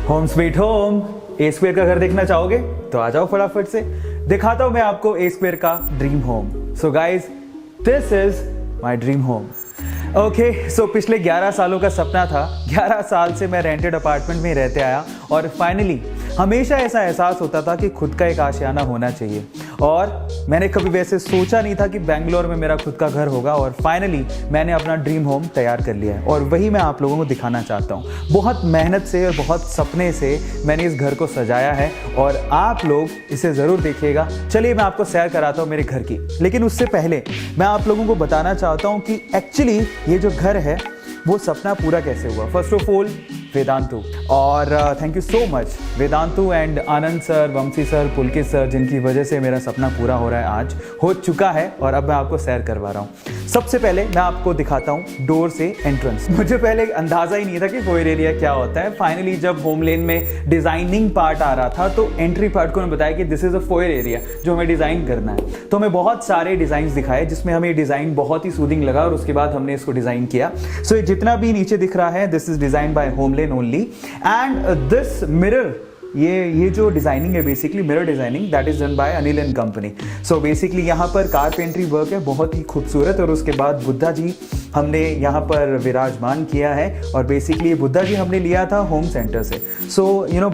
Home sweet home. A square का घर देखना चाहोगे तो आ जाओ फटाफट से, दिखाता हूं मैं आपको ए स्क्वायर का dream home. So guys, this is my dream home. Okay, so पिछले 11 सालों का सपना था। 11 साल से मैं रेंटेड अपार्टमेंट में रहते आया और फाइनली हमेशा ऐसा एहसास होता था कि खुद का एक आशियाना होना चाहिए। और मैंने कभी वैसे सोचा नहीं था कि बेंगलोर में मेरा खुद का घर होगा, और फाइनली मैंने अपना ड्रीम होम तैयार कर लिया है और वही मैं आप लोगों को दिखाना चाहता हूँ। बहुत मेहनत से और बहुत सपने से मैंने इस घर को सजाया है और आप लोग इसे ज़रूर देखिएगा। चलिए मैं आपको सैर कराता हूँ मेरे घर की, लेकिन उससे पहले मैं आप लोगों को बताना चाहता हूँ कि एक्चुअली ये जो घर है वो सपना पूरा कैसे हुआ। फर्स्ट ऑफ ऑल वेदांतु, और thank you so much Vedantu and Anand sir, Vanshi sir, Pulkit sir, जिनकी वजह से मेरा सपना पूरा हो रहा है, आज हो चुका है और अब मैं आपको सैर करवा रहा हूँ। सबसे पहले मैं आपको दिखाता हूँ डोर से एंट्रेंस। मुझे पहले अंदाज़ा ही नहीं था कि फोयर एरिया क्या होता है। फाइनली जब होम लेन में डिज़ाइनिंग पार्ट आ रहा था तो एंट्री पार्ट को उन्होंने बताया कि this is a foyer area जो हमें डिज़ाइन करना है। तो हमें बहुत सारे डिज़ाइन दिखाए जिसमें हमें डिज़ाइन बहुत ही सूदिंग लगा और उसके बाद हमने इसको डिज़ाइन किया। सो जितना भी नीचे दिख रहा है this is design by HomeLane only, and this mirror, ये जो डिज़ाइनिंग है basically mirror designing, that is done by Anil and company. So basically यहाँ पर कारपेंट्री वर्क है बहुत ही खूबसूरत, और उसके बाद बुद्धा जी हमने यहाँ पर विराजमान किया है, और बेसिकली ये बुद्धा जी हमने लिया था होम सेंटर से। सो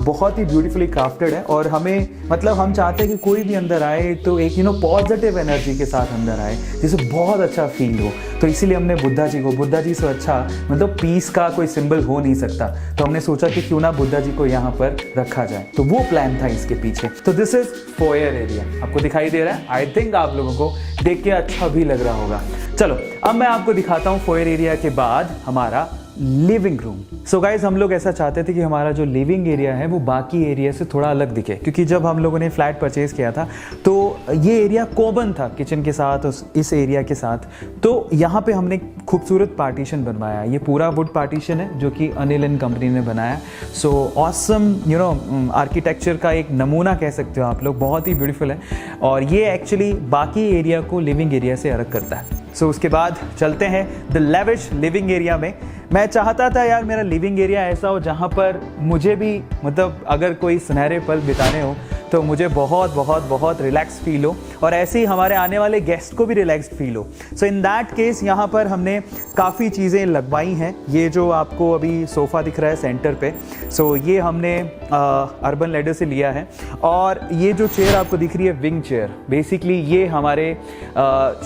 बहुत ही ब्यूटीफुली क्राफ्टेड है, और हमें मतलब हम चाहते हैं कि कोई भी अंदर आए तो एक पॉजिटिव एनर्जी के साथ अंदर आए, जिसे बहुत अच्छा फील हो। तो इसीलिए हमने बुद्धा जी से अच्छा मतलब पीस का कोई सिंबल हो नहीं सकता, तो हमने सोचा कि क्यों ना बुद्धा जी को यहाँ पर रखा जाए। तो वो प्लान था इसके पीछे। तो दिस इज फोयर एरिया, आपको दिखाई दे रहा है। आई थिंक आप लोगों को देख के अच्छा भी लग रहा होगा। चलो अब मैं आपको दिखाता हूँ फोयर एरिया के बाद हमारा लिविंग रूम। सो गाइज, हम लोग ऐसा चाहते थे कि हमारा जो लिविंग एरिया है वो बाकी एरिया से थोड़ा अलग दिखे, क्योंकि जब हम लोगों ने फ्लैट परचेज किया था तो ये एरिया कॉमन था किचन के साथ, इस एरिया के साथ। तो यहाँ पे हमने खूबसूरत पार्टीशन बनवाया। ये पूरा वुड पार्टीशन है जो कि अनिल एंड कंपनी ने बनाया। सो ऑसम आर्किटेक्चर का एक नमूना कह सकते हो आप लोग, बहुत ही ब्यूटीफुल है, और ये एक्चुअली बाकी एरिया को लिविंग एरिया से अलग करता है। सो उसके बाद चलते हैं द लेविश लिविंग एरिया में। मैं चाहता था यार मेरा लिविंग एरिया ऐसा हो जहाँ पर मुझे भी मतलब अगर कोई सुनहरे पल बिताने हो तो मुझे बहुत बहुत बहुत रिलैक्स फील हो, और ऐसे ही हमारे आने वाले गेस्ट को भी रिलैक्स फील हो। सो इन दैट केस यहाँ पर हमने काफ़ी चीज़ें लगवाई हैं। ये जो आपको अभी सोफ़ा दिख रहा है सेंटर पे, सो ये हमने अर्बन लैडर से लिया है। और ये जो चेयर आपको दिख रही है विंग चेयर, बेसिकली ये हमारे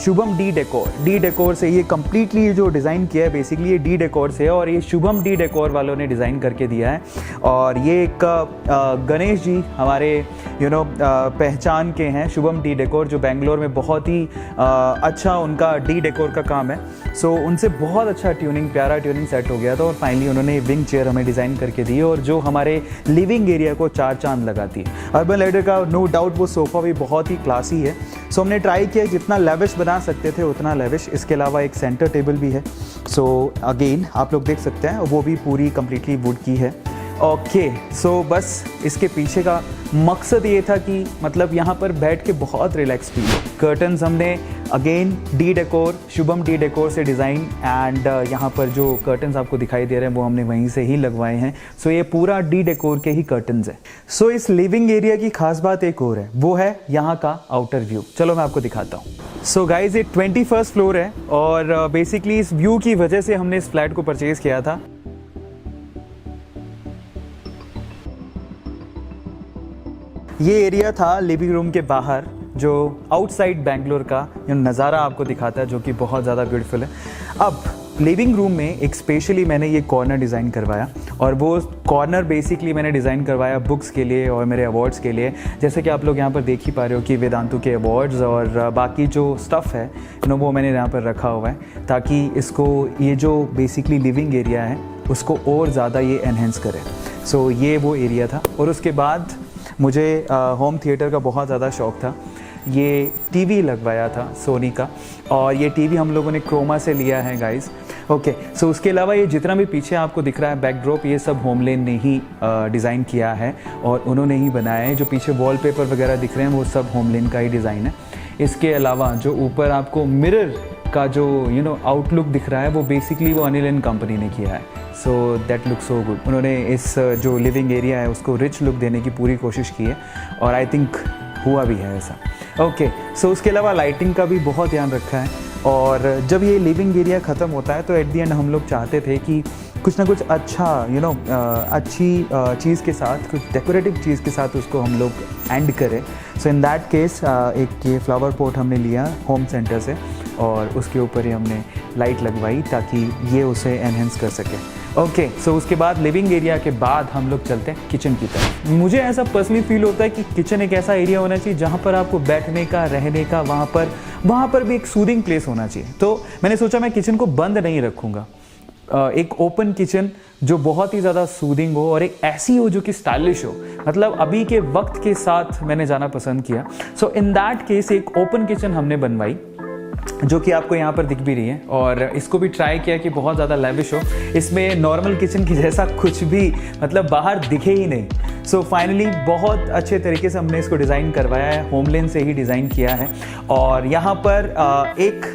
शुभम डी डेकोर से ये कम्प्लीटली जो डिज़ाइन किया है बेसिकली ये डी डेकोर से है, और ये शुभम डी डेकोर वालों ने डिज़ाइन करके दिया है। और ये एक गणेश जी हमारे पहचान के हैं, शुभम डी डेकोर, जो बेंगलोर में बहुत ही अच्छा उनका डी डेकोर का काम है। सो उनसे बहुत अच्छा प्यारा ट्यूनिंग सेट हो गया था, और फाइनली उन्होंने विंग चेयर हमें डिज़ाइन करके दी, और जो हमारे लिविंग एरिया को 4 चांद लगाती है। अर्बन लैडर का नो डाउट वो सोफ़ा भी बहुत ही क्लासी है। सो हमने ट्राई किया जितना लेविश बना सकते थे उतना लेविश। इसके अलावा एक सेंटर टेबल भी है। सो अगेन आप लोग देख सकते हैं वो भी पूरी कम्प्लीटली वुड की है। ओके, सो बस इसके पीछे का मकसद ये था कि मतलब यहाँ पर बैठ के बहुत रिलैक्स फील हो। कर्टन्स हमने again D decor, Shubham D decor से डिज़ाइन, एंड यहाँ पर जो कर्टन्स आपको दिखाई दे रहे हैं वो हमने वहीं से ही लगवाए हैं। सो ये पूरा डी डेकोर के ही कर्टन्स है। सो इस लिविंग एरिया की खास बात एक और है, वो है यहाँ का आउटर व्यू। चलो मैं आपको दिखाता हूँ। सो गाइज, ये 21st फ्लोर है, और बेसिकली इस व्यू की वजह से हमने इस फ्लैट को परचेज़ किया था। ये एरिया था लिविंग रूम के बाहर, जो आउटसाइड बेंगलोर का नज़ारा आपको दिखाता है, जो कि बहुत ज़्यादा ब्यूटीफुल है। अब लिविंग रूम में एक स्पेशली मैंने ये कॉर्नर डिज़ाइन करवाया, और वो कॉर्नर बेसिकली मैंने डिज़ाइन करवाया बुक्स के लिए और मेरे अवार्ड्स के लिए। जैसे कि आप लोग यहाँ पर देख ही पा रहे हो कि वेदांतु के अवार्ड्स और बाकी जो स्टफ़ है वो मैंने यहाँ पर रखा हुआ है, ताकि इसको ये जो बेसिकली लिविंग एरिया है उसको और ज़्यादा ये एनहेंस करे। सो ये वो एरिया था। और उसके बाद मुझे होम थिएटर का बहुत ज़्यादा शौक़ था। ये टीवी लगवाया था सोनी का, और ये टीवी हम लोगों ने क्रोमा से लिया है गाइस। ओके, सो उसके अलावा ये जितना भी पीछे आपको दिख रहा है बैकड्रॉप, ये सब होमलेन ने ही डिज़ाइन किया है और उन्होंने ही बनाया है। जो पीछे वॉलपेपर वगैरह दिख रहे हैं वो सब होमलेन का ही डिज़ाइन है। इसके अलावा जो ऊपर आपको मिरर का जो आउटलुक दिख रहा है वो बेसिकली वो अनिल एंड कंपनी ने किया है। So that look so good. उन्होंने इस जो लिविंग एरिया है उसको रिच लुक देने की पूरी कोशिश की है और आई थिंक हुआ भी है ऐसा। ओके, सो उसके अलावा लाइटिंग का भी बहुत ध्यान रखा है। और जब ये लिविंग एरिया ख़त्म होता है तो एट द एंड हम लोग चाहते थे कि कुछ ना कुछ अच्छा अच्छी चीज़ के साथ, कुछ डेकोरेटिव चीज़ के साथ उसको हम लोग एंड करें। सो इन दैट केस एक ये फ्लावर पॉट हमने लिया होम सेंटर से और उसके ऊपर ही हमने लाइट लगवाई ताकि ये उसे एनहेंस कर सके। ओके, सो उसके बाद लिविंग एरिया के बाद हम लोग चलते हैं किचन की तरफ। मुझे ऐसा पर्सनली फील होता है कि किचन एक ऐसा एरिया होना चाहिए जहाँ पर आपको बैठने का, रहने का, वहाँ पर भी एक सूदिंग प्लेस होना चाहिए। तो मैंने सोचा मैं किचन को बंद नहीं रखूँगा, एक ओपन किचन जो बहुत ही ज़्यादा सूदिंग हो और एक ऐसी हो जो कि स्टाइलिश हो, मतलब अभी के वक्त के साथ मैंने जाना पसंद किया। सो इन दैट केस एक ओपन किचन हमने बनवाई जो कि आपको यहाँ पर दिख भी रही है और इसको भी ट्राई किया कि बहुत ज़्यादा लेविश हो, इसमें नॉर्मल किचन की जैसा कुछ भी मतलब बाहर दिखे ही नहीं। सो फाइनली बहुत अच्छे तरीके से हमने इसको डिज़ाइन करवाया है, होमलेन से ही डिज़ाइन किया है। और यहाँ पर एक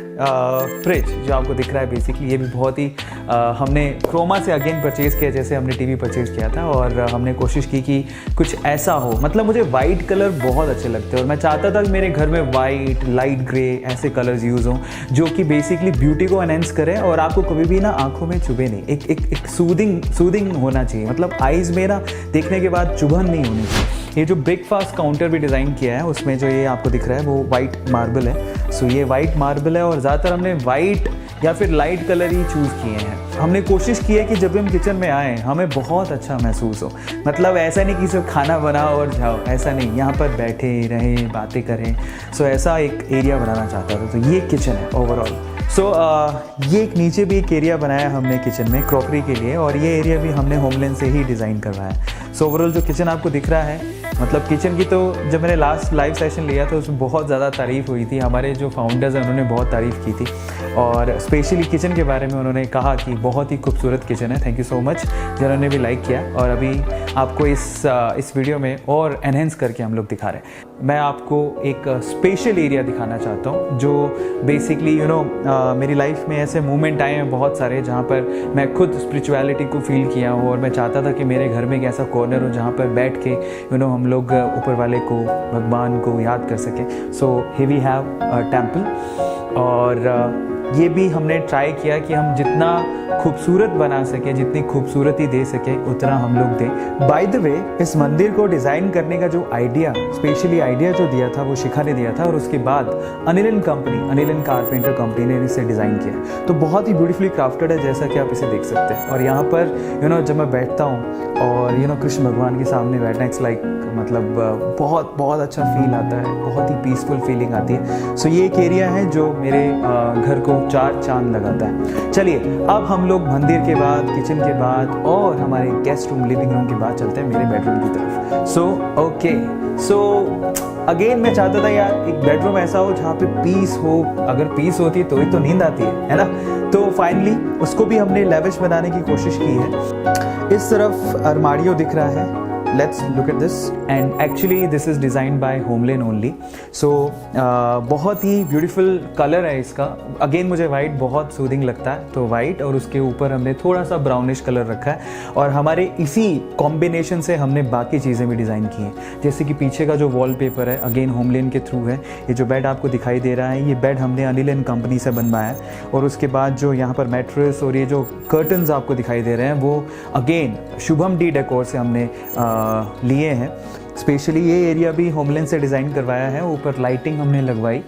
फ्रिज जो आपको दिख रहा है बेसिकली ये भी बहुत ही हमने क्रोमा से अगेन परचेज़ किया जैसे हमने टीवी परचेज़ किया था और हमने कोशिश की कि कुछ ऐसा हो, मतलब मुझे वाइट कलर बहुत अच्छे लगते हैं और मैं चाहता था कि मेरे घर में वाइट, लाइट ग्रे ऐसे कलर्स यूज़ हों जो कि बेसिकली ब्यूटी को एनहेंस करें और आपको कभी भी ना आंखों में चुभे नहीं, एक सूदिंग होना चाहिए, मतलब आइज़ में ना देखने के बाद चुभन नहीं होनी चाहिए। ये जो ब्रेकफास्ट काउंटर भी डिज़ाइन किया है उसमें जो ये आपको दिख रहा है वो वाइट मार्बल है। सो ये वाइट मार्बल है और ज़्यादातर हमने वाइट या फिर लाइट कलर ही चूज़ किए हैं। हमने कोशिश की है कि जब हम किचन में आएँ हमें बहुत अच्छा महसूस हो, मतलब ऐसा नहीं कि सिर्फ खाना बनाओ और जाओ, ऐसा नहीं, यहाँ पर बैठे रहें, बातें करें। सो ऐसा एक एरिया बनाना चाहता था, तो ये किचन है ओवरऑल। सो ये एक नीचे भी एक एरिया बनाया हमने किचन में क्रॉकरी के लिए और ये एरिया भी हमने होमलेन से ही डिज़ाइन करवाया है। सो ओवरऑल जो किचन आपको दिख रहा है, मतलब किचन की तो जब मैंने लास्ट लाइव सेशन लिया था उसमें बहुत ज़्यादा तारीफ़ हुई थी, हमारे जो फाउंडर्स हैं उन्होंने बहुत तारीफ़ की थी और स्पेशली किचन के बारे में उन्होंने कहा कि बहुत ही खूबसूरत किचन है। थैंक यू सो मच जिन्होंने भी लाइक किया और अभी आपको इस वीडियो में और एनहेंस करके हम लोग दिखा रहे हैं। मैं आपको एक स्पेशल एरिया दिखाना चाहता हूँ जो बेसिकली मेरी लाइफ में ऐसे मोमेंट आए हैं बहुत सारे जहाँ पर मैं खुद स्पिरिचुअलिटी को फील किया हूँ और मैं चाहता था कि मेरे घर में एक ऐसा कॉर्नर हो जहाँ पर बैठ के हम लोग ऊपर वाले को, भगवान को याद कर सकें। So here we have a temple और ये भी हमने ट्राई किया कि हम जितना खूबसूरत बना सके, जितनी खूबसूरती दे सके उतना हम लोग दें। बाय द वे इस मंदिर को डिज़ाइन करने का जो आइडिया, स्पेशली आइडिया जो दिया था वो शिखा ने दिया था और उसके बाद अनिल एंड कारपेंटर कंपनी ने इसे डिज़ाइन किया। तो बहुत ही ब्यूटीफुली क्राफ्टेड है जैसा कि आप इसे देख सकते हैं। और यहाँ पर जब मैं बैठता हूँ और कृष्ण भगवान के सामने बैठना, इट्स लाइक मतलब बहुत अच्छा फील आता है, बहुत ही पीसफुल फीलिंग आती है। सो ये एक एरिया है जो मेरे घर को 4 चांद लगाता है। चलिए अब हम लोग मंदिर के बाद, किचन के बाद और हमारे गेस्ट रूम, लिविंग रूम के बाद चलते हैं मेरे बेडरूम की तरफ। सो अगेन मैं चाहता था यार एक बेडरूम ऐसा हो जहाँ पे पीस हो, अगर पीस होती तो ही तो नींद आती है ना। तो फाइनली उसको भी हमने लेविश बनाने की कोशिश की है। इस तरफ अरमाडियो दिख रहा है, let's look at this and actually this is designed by होमलेन only। so बहुत ही ब्यूटीफुल कलर है इसका। अगेन मुझे वाइट बहुत सूदिंग लगता है तो वाइट, और उसके ऊपर हमने थोड़ा सा ब्राउनिश कलर रखा है और हमारे इसी कॉम्बिनेशन से हमने बाकी चीज़ें भी डिज़ाइन की हैं। जैसे कि पीछे का जो वॉलपेपर है अगेन होमलेन के थ्रू है। ये जो बेड आपको दिखाई दे रहा है ये बेड हमने अनिल एंड कंपनी से बनवाया है और उसके बाद जो यहाँ पर मैट्रेस और ये जो कर्टन्स आपको दिखाई दे रहे हैं वो अगेन शुभम डी डेकोर से हमने लिए हैं। स्पेशली ये एरिया भी होमलेन से डिज़ाइन करवाया है, ऊपर लाइटिंग हमने लगवाई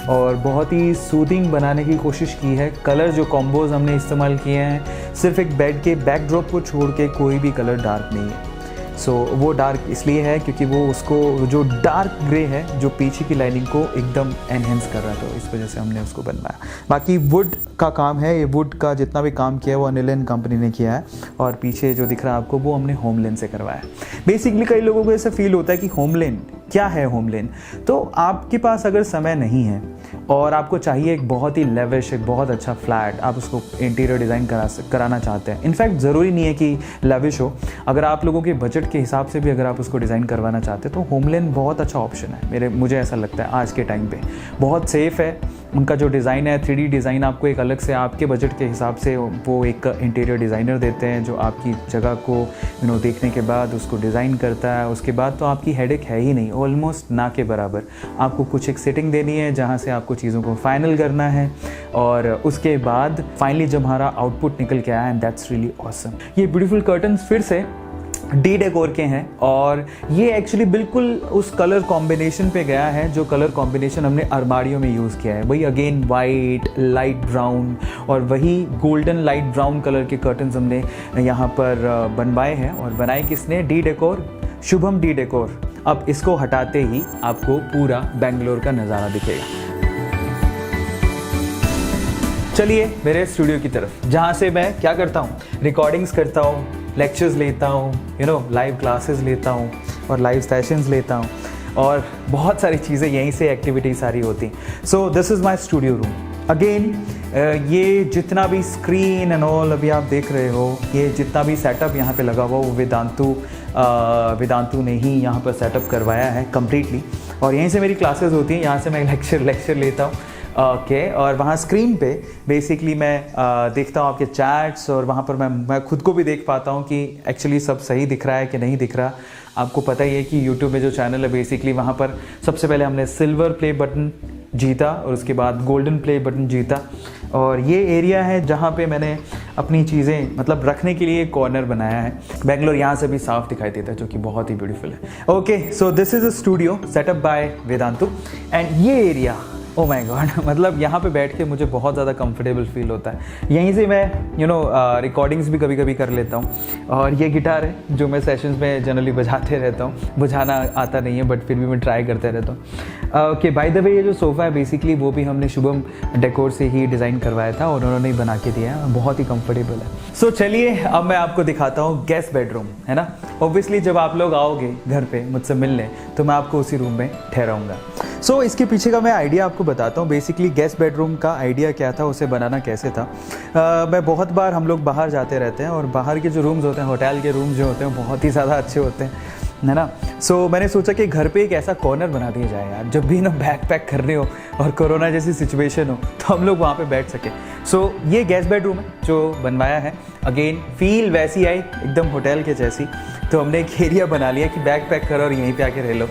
और बहुत ही सूदिंग बनाने की कोशिश की है। कलर जो कॉम्बोज हमने इस्तेमाल किए हैं, सिर्फ एक बेड के बैकड्रॉप को छोड़ के कोई भी कलर डार्क नहीं है। सो वो डार्क इसलिए है क्योंकि वो उसको जो डार्क ग्रे है जो पीछे की लाइनिंग को एकदम एनहेंस कर रहा था, तो इस वजह से हमने उसको बनवाया। बाकी वुड का काम है, ये वुड का जितना भी काम किया है वो अनिल एंड कंपनी ने किया है और पीछे जो दिख रहा है आपको वो हमने होमलेन से करवाया है। बेसिकली कई लोगों को ऐसा फील होता है कि होमलेन क्या है। होमलेन तो आपके पास अगर समय नहीं है और आपको चाहिए एक बहुत ही लेविश, एक बहुत अच्छा फ्लैट, आप उसको इंटीरियर डिज़ाइन कराना चाहते हैं। इनफैक्ट ज़रूरी नहीं है कि लेविश हो, अगर आप लोगों के बजट के हिसाब से भी अगर आप उसको डिज़ाइन करवाना चाहते हैं तो होमलेन बहुत अच्छा ऑप्शन है। मुझे ऐसा लगता है आज के टाइम पे बहुत सेफ़ है उनका जो डिज़ाइन है 3D डिज़ाइन आपको एक अलग से आपके बजट के हिसाब से वो एक इंटीरियर डिज़ाइनर देते हैं जो आपकी जगह को देखने के बाद उसको डिज़ाइन करता है। उसके बाद तो आपकी हेडेक है ही नहीं, ऑलमोस्ट ना के बराबर। आपको कुछ एक सेटिंग देनी है जहाँ से आपको चीज़ों को फाइनल करना है, और उसके बाद फाइनली जब हमारा आउटपुट निकल के आया, एंड दैट्स रियली ऑसम। ये ब्यूटीफुल कर्टन्स फिर से डी डेकोर के हैं, और ये एक्चुअली बिल्कुल उस कलर कॉम्बिनेशन पे गया है जो कलर कॉम्बिनेशन हमने अलमारियों में यूज़ किया है। वही अगेन वाइट, लाइट ब्राउन और वही गोल्डन लाइट ब्राउन कलर के कर्टन्स हमने यहाँ पर बनवाए हैं। और बनाए किसने? D decor, Shubham D decor. अब इसको हटाते ही आपको पूरा बेंगलोर का नज़ारा दिखेगा। चलिए मेरे स्टूडियो की तरफ, जहाँ से मैं क्या करता हूँ, रिकॉर्डिंग्स करता हूँ, लेक्चर्स लेता हूँ, लाइव क्लासेस लेता हूँ और लाइव सेशंस लेता हूँ, और बहुत सारी चीज़ें यहीं से एक्टिविटीज सारी होती। सो this is my studio room. Again ये जितना भी स्क्रीन एंड ऑल अभी आप देख रहे हो, ये जितना भी सेटअप यहाँ पे लगा हुआ वो वेदांतु ने ही यहाँ पर सेटअप करवाया है कम्प्लीटली। और यहीं से मेरी क्लासेस होती हैं, यहाँ से मैं लेक्चर लेता हूँ। ओके, और वहाँ स्क्रीन पे बेसिकली मैं देखता हूँ आपके चैट्स, और वहाँ पर मैं खुद को भी देख पाता हूँ कि एक्चुअली सब सही दिख रहा है कि नहीं दिख रहा। आपको पता ही है कि यूट्यूब में जो चैनल है बेसिकली वहाँ पर सबसे पहले हमने सिल्वर प्ले बटन जीता और उसके बाद गोल्डन प्ले बटन जीता। और ये एरिया है जहाँ पे मैंने अपनी चीज़ें मतलब रखने के लिए कॉर्नर बनाया है। बेंगलोर यहाँ से भी साफ दिखाई देता है, जो कि बहुत ही ब्यूटीफुल है। Okay, so this is a studio setup by Vedantu, and ये एरिया, ओ माय गॉड, मतलब यहाँ पे बैठ के मुझे बहुत ज़्यादा कंफर्टेबल फील होता है। यहीं से मैं रिकॉर्डिंग्स भी कभी कभी कर लेता हूँ। और ये गिटार है जो मैं सेशंस में जनरली बजाते रहता हूँ, बुझाना आता नहीं है बट फिर भी मैं ट्राई करते रहता हूँ। ओके, बाय द वे ये जो सोफ़ा है बेसिकली वो भी हमने शुभम डेकोर से ही डिज़ाइन करवाया था और उन्होंने ही बना के दिया है, बहुत ही कंफर्टेबल है। सो चलिए अब मैं आपको दिखाता हूँ गेस्ट बेडरूम, है ना। ऑब्वियसली जब आप लोग आओगे घर पे मुझसे मिलने तो मैं आपको उसी रूम में ठहराऊँगा। सो इसके पीछे का मैं आइडिया आपको बताता हूँ। बेसिकली गेस्ट बेडरूम का आइडिया क्या था, उसे बनाना कैसे था। मैं बहुत बार हम लोग बाहर जाते रहते हैं और बाहर के जो रूम्स होते हैं, होटल के रूम्स जो होते हैं बहुत ही ज़्यादा अच्छे होते हैं, है ना। सो मैंने सोचा कि घर पे एक ऐसा कॉर्नर बना दिया जाए यार, जब भी ना बैग पैक करने हो और कोरोना जैसी सिचुएशन हो तो हम लोग वहाँ पे बैठ सकें। सो ये गेस्ट बेडरूम है जो बनवाया है। अगेन फील वैसी आई एकदम होटल के जैसी, तो हमने एक एरिया बना लिया कि बैग पैक करो और यहीं पे आके रह लो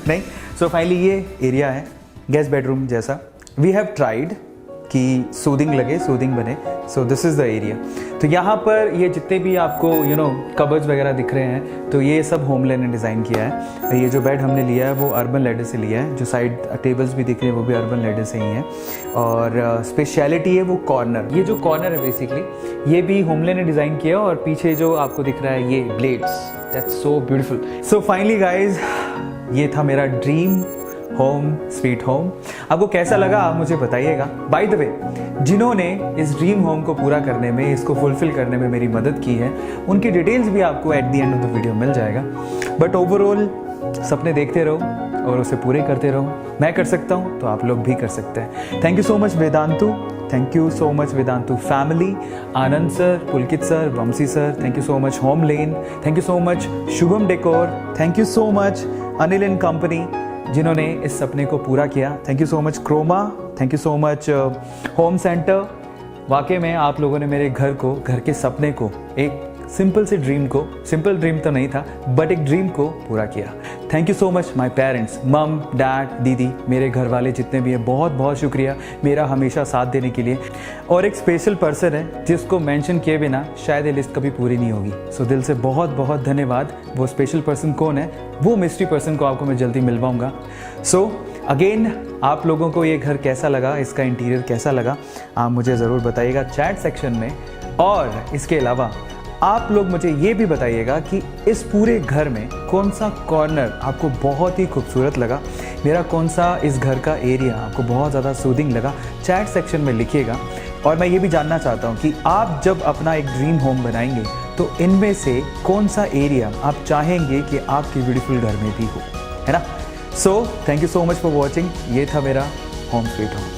नहीं। सो फाइनली ये एरिया है गेस्ट बेडरूम जैसा। वी हैव ट्राइड कि सूदिंग लगे, सूदिंग बने। सो दिस इज़ द एरिया। तो यहाँ पर ये जितने भी आपको कबर्ड्स वगैरह दिख रहे हैं, तो ये सब होमलैंड ने डिज़ाइन किया है। ये जो बेड हमने लिया है वो अर्बन लैडर से लिया है, जो साइड टेबल्स भी दिख रहे हैं वो भी अर्बन लैडर से ही हैं। और स्पेशलिटी है वो कॉर्नर, ये जो कॉर्नर है बेसिकली ये भी होमलैंड ने डिज़ाइन किया। और पीछे जो आपको दिख रहा है ये blades, that's so beautiful. So finally guys, ये था मेरा ड्रीम होम स्वीट होम। आपको कैसा लगा आप मुझे बताइएगा। बाय द वे, जिन्होंने इस ड्रीम होम को पूरा करने में, इसको फुलफिल करने में मेरी मदद की है, उनकी डिटेल्स भी आपको at the end of the video मिल जाएगा। बट ओवरऑल सपने देखते रहो और उसे पूरे करते रहो। मैं कर सकता हूँ तो आप लोग भी कर सकते हैं। Thank you so much Vedantu, thank you so much Vedantu family, Anand sir, Pulkit sir, Vanshi sir, thank you so much HomeLane, thank you so much Shubham decor, thank you so much Anil and company जिन्होंने इस सपने को पूरा किया। Thank you so much Croma, thank you so much Home Centre. वाकई में आप लोगों ने मेरे घर को, घर के सपने को, एक सिंपल से ड्रीम को, सिंपल ड्रीम तो नहीं था बट एक ड्रीम को पूरा किया। Thank you so much my parents, मम, डैड, दीदी, मेरे घर वाले जितने भी हैं, बहुत बहुत शुक्रिया मेरा हमेशा साथ देने के लिए। और एक स्पेशल पर्सन है जिसको मेंशन किए बिना शायद ये लिस्ट कभी पूरी नहीं होगी। सो दिल से बहुत बहुत धन्यवाद। वो स्पेशल पर्सन कौन है, वो मिस्ट्री पर्सन को आपको मैं जल्दी मिलवाऊंगा। सो अगेन, आप लोगों को ये घर कैसा लगा, इसका इंटीरियर कैसा लगा, आप मुझे ज़रूर बताइएगा चैट सेक्शन में। और इसके अलावा आप लोग मुझे ये भी बताइएगा कि इस पूरे घर में कौन सा कॉर्नर आपको बहुत ही खूबसूरत लगा, मेरा कौन सा इस घर का एरिया आपको बहुत ज़्यादा सूदिंग लगा। चैट सेक्शन में लिखिएगा। और मैं ये भी जानना चाहता हूँ कि आप जब अपना एक ड्रीम होम बनाएंगे तो इनमें से कौन सा एरिया आप चाहेंगे कि आपके ब्यूटीफुल घर में भी हो, है ना। So thank you so much for watching. ये था मेरा होम स्वीट होम।